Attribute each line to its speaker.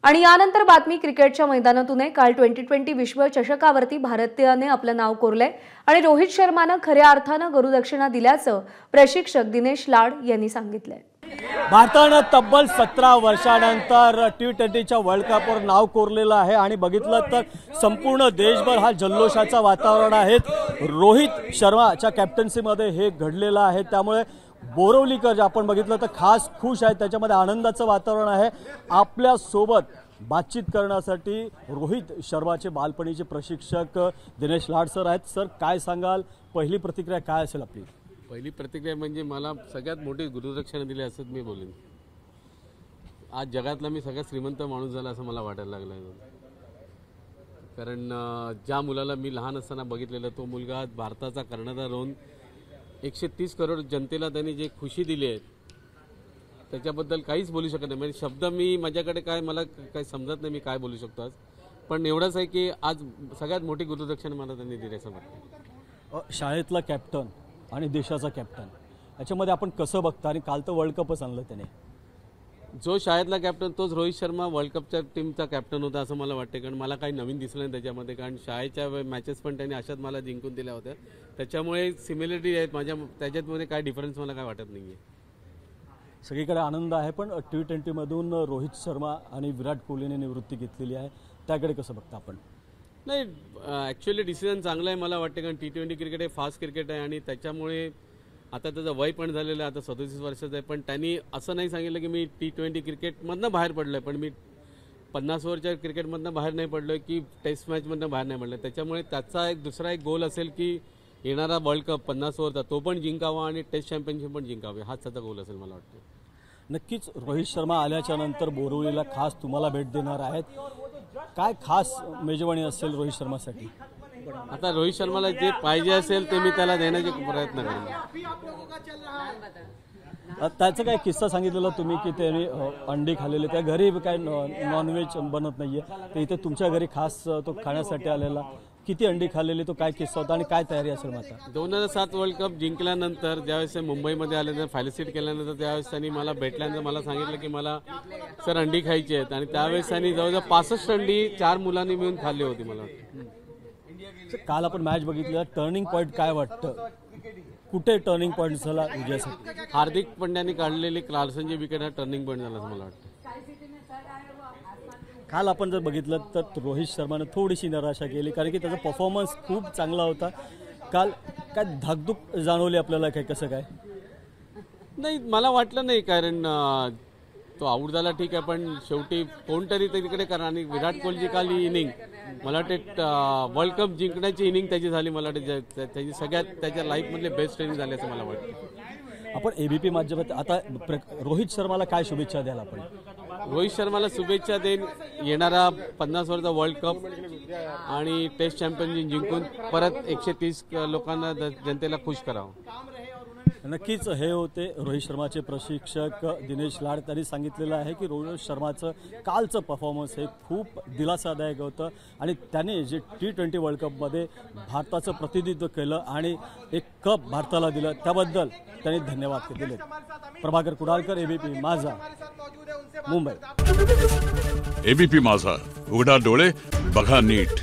Speaker 1: आणि यानंतर बातमी क्रिकेटच्या मैदानातून आहे। काल टी20 विश्वचषकावरती भारताने आपलं नाव कोरलंय आणि रोहित शर्माने खऱ्या अर्थाने गुरुदक्षिणा दिल्याचं प्रशिक्षक दिनेश लाड यांनी सांगितलंय।
Speaker 2: भारताने तब्बल 17 वर्षानंतर टी20च्या वर्ल्ड कपवर नाव कोरलेलं आहे आणि बघितलं तर संपूर्ण देशभर हा जल्लोषाचा वातावरण आहे। रोहित शर्माच्या कॅप्टन्सीमध्ये हे घडलेलं आहे, त्यामुळे बोरवलीकर आपण बघितलं तर खास खुश आहे, त्याच्यामध्ये आनंदाचं वातावरण आहे। आपल्या सोबत बातचीत करण्यासाठी रोहित शर्माचे बालपणीचे प्रशिक्षक दिनेश लाड सर आहेत। सर, काय सांगाल, पहिली प्रतिक्रिया काय असेल आपली?
Speaker 3: पहिली प्रतिक्रिया म्हणजे मला सगळ्यात मोठी गुरुदक्षिणा दिली असं मी बोलेन। आज जगातला मी सगळ्यात श्रीमंत माणूस झाला असं मला वाटायला लागलं, कारण ज्या मुलाला मी लहान असताना बघितलेलं तो मुलगा भारताचा कर्णधार होऊन 130 करोड जनतेला त्यांनी जे खुशी दिली आहे त्याच्याबद्दल काहीच बोलू शकत नाही। म्हणजे शब्द मी माझ्याकडे काय, मला काही समजत नाही मी काय बोलू शकतो आज, पण एवढंच आहे की आज सगळ्यात मोठी गुरुदक्षिणा मला त्यांनी दिली असं वाटतं।
Speaker 2: शाळेतला कॅप्टन आणि देशाचा कॅप्टन याच्यामध्ये आपण कसं बघता? आणि काल तर वर्ल्ड कपच आणलं त्याने।
Speaker 3: जो शाळेतला कॅप्टन तोच रोहित शर्मा वर्ल्ड कपच्या टीमचा कॅप्टन होता असं मला वाटते, कारण मला काही नवीन दिसलं नाही त्याच्यामध्ये, कारण शाळेच्या मॅचेस पण त्यांनी अशाच मला जिंकून दिल्या होत्या, त्याच्यामुळे सिमिलरिटी आहेत माझ्या त्याच्यामध्ये काय डिफरन्स मला काय वाटत नाही आहे।
Speaker 2: सगळीकडे आनंद आहे, पण टी20मधून रोहित शर्मा आणि विराट कोहलीने निवृत्ती घेतलेली आहे, त्याकडे कसं बघता आपण?
Speaker 3: नाही, ॲक्च्युअली डिसिजन चांगला आहे मला वाटते, कारण टी20 क्रिकेट हे फास्ट क्रिकेट आहे आणि त्याच्यामुळे आता त्याचं वय पण झालेलं आहे, आता 37 वर्षाचं आहे, पण त्यांनी असं नाही सांगितलं की मी टी20 क्रिकेटमधनं बाहेर पडलो आहे, पण मी 50 ओव्हरच्या क्रिकेटमधनं बाहेर नाही पडलो आहे की टेस्ट मॅचमधनं बाहेर नाही पडलो आहे। त्याच्यामुळे त्याचा दुसरा एक गोल असेल की येणारा वर्ल्ड कप 50 ओव्हरचा तो पण जिंकावा आणि टेस्ट चॅम्पियनशिप पण जिंकावी, हाच त्याचा गोल असेल मला वाटतं।
Speaker 2: नक्कीच रोहित शर्मा आल्याच्या नंतर बोरवलीला खास तुम्हाला भेट देणार आहेत, काय खास मेजवानी असेल रोहित शर्मासाठी?
Speaker 3: आता रोहित शर्माला जे पाहिजे असेल ते मी त्याला देण्याचे प्रयत्न करेन।
Speaker 2: त्याचा काय किस्सा सांगितलेला तुम्ही की त्याने अंडी खाल्लेले, त्या घरी काय नॉनव्हेज बनत नाहीये, तर इथे तुमच्या घरी खास तो खाण्यासाठी आलेला, किती अंडी खाल्लेली, तो काय किस्सा होता आणि काय तयारी असेल? आता
Speaker 3: 2007 वर्ल्ड कप जिंकल्यानंतर ज्यावेळेस मुंबईमध्ये आल्यानंतर फॅलिसिट केल्यानंतर त्यावेळेस त्यांनी मला भेटल्यानंतर मला सांगितलं की मला सर अंडी खायची आहेत, आणि त्यावेळेस त्यांनी जवळजवळ 65 अंडी 4 मुलांनी मिळून खाल्ली होती मला वाटतं।
Speaker 2: काल आपण मॅच बघितली, टर्निंग पॉईंट काय वाटतं, कुठे टर्निंग पॉईंट झाला विजयासाठी?
Speaker 3: हार्दिक पंड्याने काढलेली क्लार्सनची विकेट हा टर्निंग पॉईंट झाला असं मला वाटतं।
Speaker 2: काल आपण जर बघितलं तर रोहित शर्माने थोडीशी निराशा केली, कारण की त्याचा परफॉर्मन्स खूप चांगला होता। काल काय धाकधूक जाणवली आपल्याला, काय कसं काय?
Speaker 3: नाही, मला वाटलं नाही, कारण तो आऊट झाला ठीक आहे, पण शेवटी कोणतरी तिकडे करा, आणि विराट कोहलीची काल ही इनिंग मला वाटते वर्ल्ड कप जिंकण्याची इनिंग त्याची झाली, मला वाटते त्याची सगळ्यात त्याच्या लाईफमधले बेस्ट इनिंग झाली असं मला वाटतं।
Speaker 2: आपण एबीपी माध्यमात आता रोहित शर्माला काय शुभेच्छा द्याल आपण?
Speaker 3: रोहित शर्माला शुभेच्छा देईन, येणारा 50 ओव्हरचा वर्ल्ड कप आणि टेस्ट चॅम्पियनशिप जिंकून परत 130 लोकांना जनतेला खुश करावं।
Speaker 2: नक्कीच हे होते रोहित शर्माचे प्रशिक्षक दिनेश लाड। त्यांनी सांगितलेलं आहे की रोहित शर्माचं कालचं परफॉर्मन्स हे खूप दिलासादायक होतं आणि त्याने जे टी20 वर्ल्ड कपमध्ये भारताचं प्रतिनिधित्व केलं आणि एक कप भारताला दिलं, त्याबद्दल त्यांनी धन्यवाद दिले। प्रभाकर कुडालकर, एबीपी माझा, मुंबई।
Speaker 4: एबीपी माझा, उघडा डोळे बघा नीट।